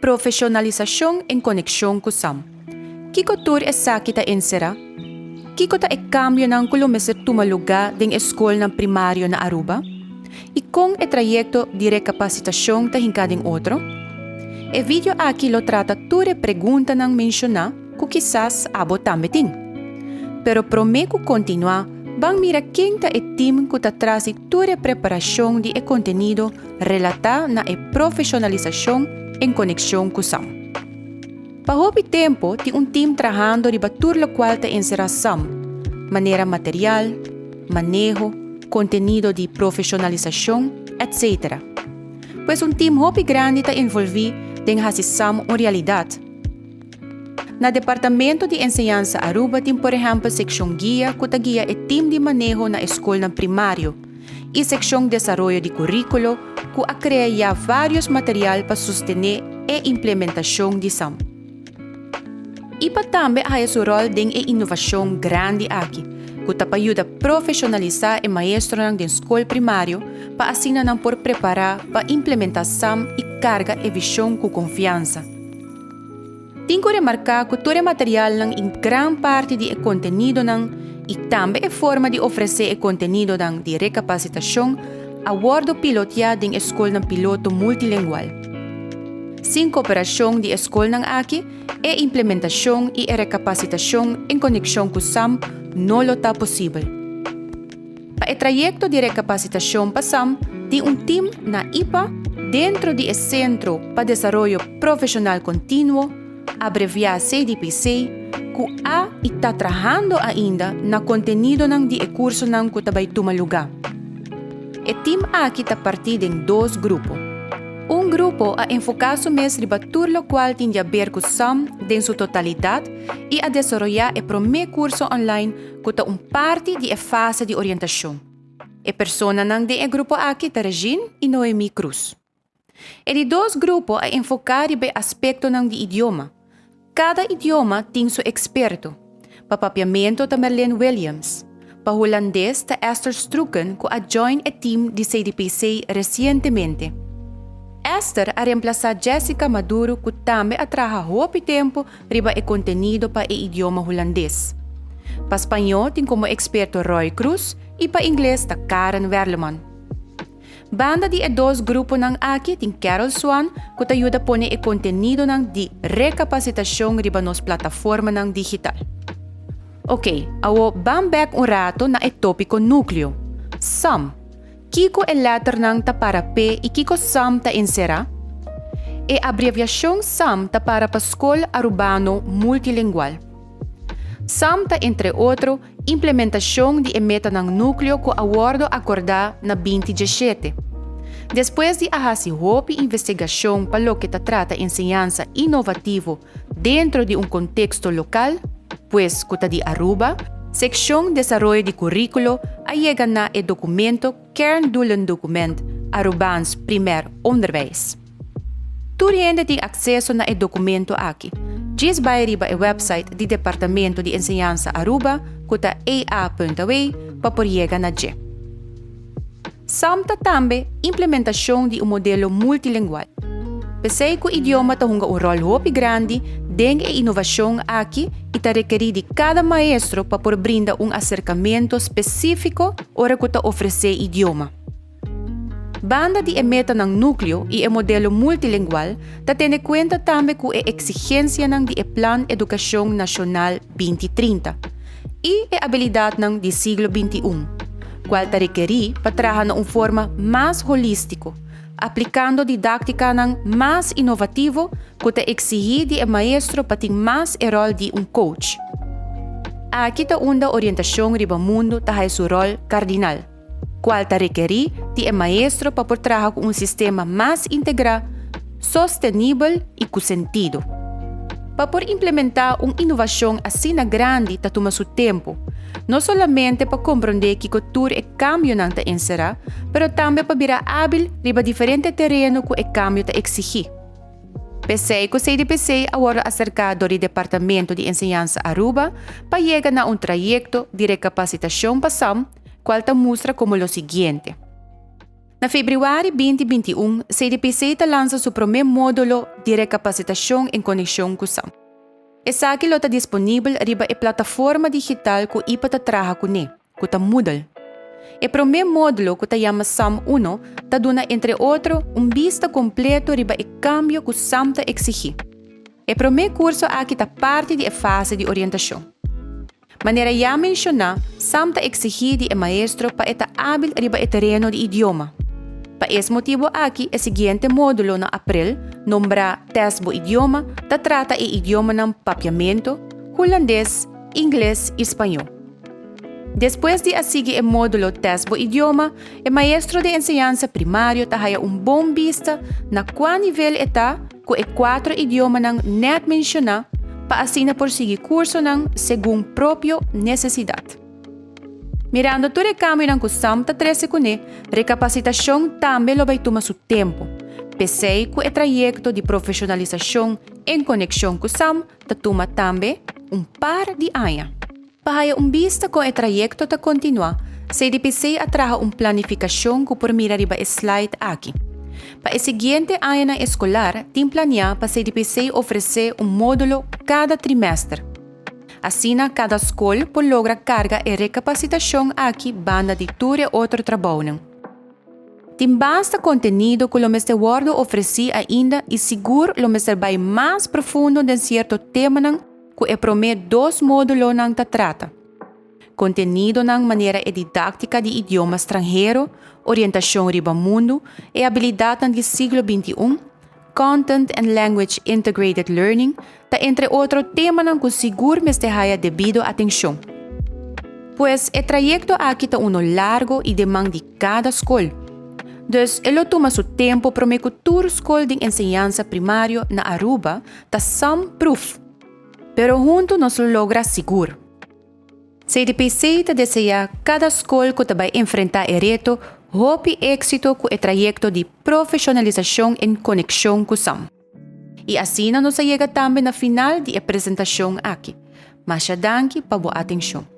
profesionalización en conexión com SAM. Kiko tur e sakita insera? Kiko ta e cambio ng kilometer tumaluga ding eskol ng primaryo na Aruba? E kung e trayecto de recapacitación ta hinkading otro? E video aqui lo trata ture pergunta ng mencionar ku quizás abo también. Pero prometo continuar, bang mira quem ta e team ku ta trasi ture preparação de e contenido relata na e profissionalização em conexão com SAM. Pahopi tempo ti un team trabajando riba tur lo qual ta insera SAM, maneira material, manejo, contenido de profissionalização, etc. Pues un team hopi grande ta envolvi den hasi SAM uma realidade. Na Departamento de Enseñanza Aruba tem, por exemplo, seção guia que guia e team de manejo na escola primário e seção desenvolvimento de currículo que cria vários materiais para sustentar e implementação de SAM. E também há seu rol de inovação grande aqui, que ajuda a profissionalizar o maestro na escola primário para assim não por preparar para implementar SAM e carga e visão com confiança. Tenho que remarcar que todo o material em grande parte do conteúdo e também a forma de oferecer o conteúdo de recapacitação a bordo piloteado em escola piloto multilingual. Sem cooperação de escola aqui, a implementação e a recapacitação em conexão com SAM não está possível. Para o trajeto de recapacitação para SAM, tem team na IPA dentro do Centro para Desenvolvimento Profissional Contínuo, abreviar CDPC, que está trabalhando ainda na contenido de curso que está tumaluga. O team aqui está partido em dois grupos. Um grupo a enfocado mais riba tur lo qual tem a ver com SAM em sua totalidade e a desenvolver o primeiro curso online que está parte da fase de orientação. A pessoa de grupo aqui está Regine e Noemi Cruz. E de dois grupos a enfocar riba aspecto de idioma. Cada idioma tem seu experto. Para papiamento está Merlin Williams. Para holandês está Esther Strucken, que join o team de CDPC recentemente. Esther a reemplazar Jessica Maduro, que também trabalha há tempo riba o conteúdo para o idioma holandês. Para espanhol tem como experto Roy Cruz e para inglês está Karen Werleman. Banda de dois grupos aqui tem Carol Swan, que ajuda a pôr o conteúdo de recapacitação riba nos plataformas digital. Ok, agora vamos back rato na tópico núcleo. SAM. Kiko é letter ta para P e Kiko SAM ta insera? E abreviação SAM ta para Escola Arubano Multilingual. SAM ta, entre outros, implementação de meta núcleo que acordo acordar na 2017. Depois de a investigação para o que trata enseñanza inovativo dentro de contexto local, pues que de Aruba, seção de desenvolvimento de currículo chega na o documento Kerndoelen Document Arubans Primer Onderwijs. Tu gente tem acesso na o documento aqui. Diz vai riba o website do Departamento de Enseñanza Aruba, que é ea.ua, para por chegar na G. SAM também implementação de modelo multilingual. Pensei que o idioma tem rol muito grande dentro da inovação aqui e está requerido de cada maestro para por brindar acercamento específico para que oferecer idioma. Banda de meta núcleo e o modelo multilingual está tendo conta também com a exigência do Plan Educação Nacional 2030 e a habilidade do século XXI, qual está requerido para trabalhar de forma mais holística, aplicando didática mais inovativa que está exigido do maestro para ter mais o rol de coach. Aqui está onde a orientação riba mundo está seu rol cardinal, qual está requerido de maestro para por trabalhar com sistema mais integrado, sustentável e com sentido. Para por implementar inovação assim grande está toma seu tempo, não somente para compreender que cultura e cambio não está inserar, mas também para virar hábil riba diferente terreno que o cambio está exigir. Pensei que o CDPC agora acercado do Departamento de Enseñanza Aruba para chegar a trajeto de recapacitação para SAM, qual te mostra como o seguinte. Na Februari 2021, CDPC lança seu primeiro módulo de recapacitação em conexão com SAM. Essa aqui está disponível riba a plataforma digital que ipa trabalha com ele, que está Moodle. O primeiro módulo que chama SAM 1 está dando, entre outros, vista completo riba o cambio que SAM está exigir. O primeiro curso aqui está parte da fase de orientação. Maneira já mencionar, SAM está exigir de maestro para estar hábil riba o terreno de idioma. Para esse motivo aqui, o seguinte módulo na abril, nombra teste do idioma, que trata o idioma ng papiamento, holandês, inglês e espanhol. Depois de seguir o módulo teste do idioma, o maestro de enseñanza primário tem bom vista na qual nível está com os 4 idiomas ng net mencionar para assim por seguir curso ng segundo próprio necessidade. Mirando todo o caminho ng kusam ta 13 kune, recapacitação também lo vai tomar seu tempo. Pensei que o trajeto de profissionalização em conexão com SAM ta toma também par de anos. Para vista com o trajeto ta continuar, CDPC atraja planificação que por mira riba slide aqui. Para o seguinte ano escolar, tem planeado para CDPC oferecer módulo cada trimestre. Assim, cada escola pode lograr carga e recapacitação aqui banda de todo outro trabalho. Tem basta conteúdo que o mestre Word oferece ainda e seguro o mestre vai mais profundo de certo tema que o primeiro 2 módulos trata. Conteúdo na maneira didática de idioma estrangeiro, orientação riba mundo e habilidade do século XXI, Content and Language Integrated Learning, entre outros temas que seguro mestre haya debido atenção. Pues o trajeto aqui está largo e demanda de cada escola. Dus, ele toma seu tempo para que toda escola de enseñanza primário na Aruba está SAM-proof. Pero junto nos logra seguro. CDPC deseja cada escola que vai enfrentar o reto hope éxito com o trajeto de profissionalização em conexão com SAM. E assim nos chega também na final de apresentação aqui. Mas danke para boa atenção.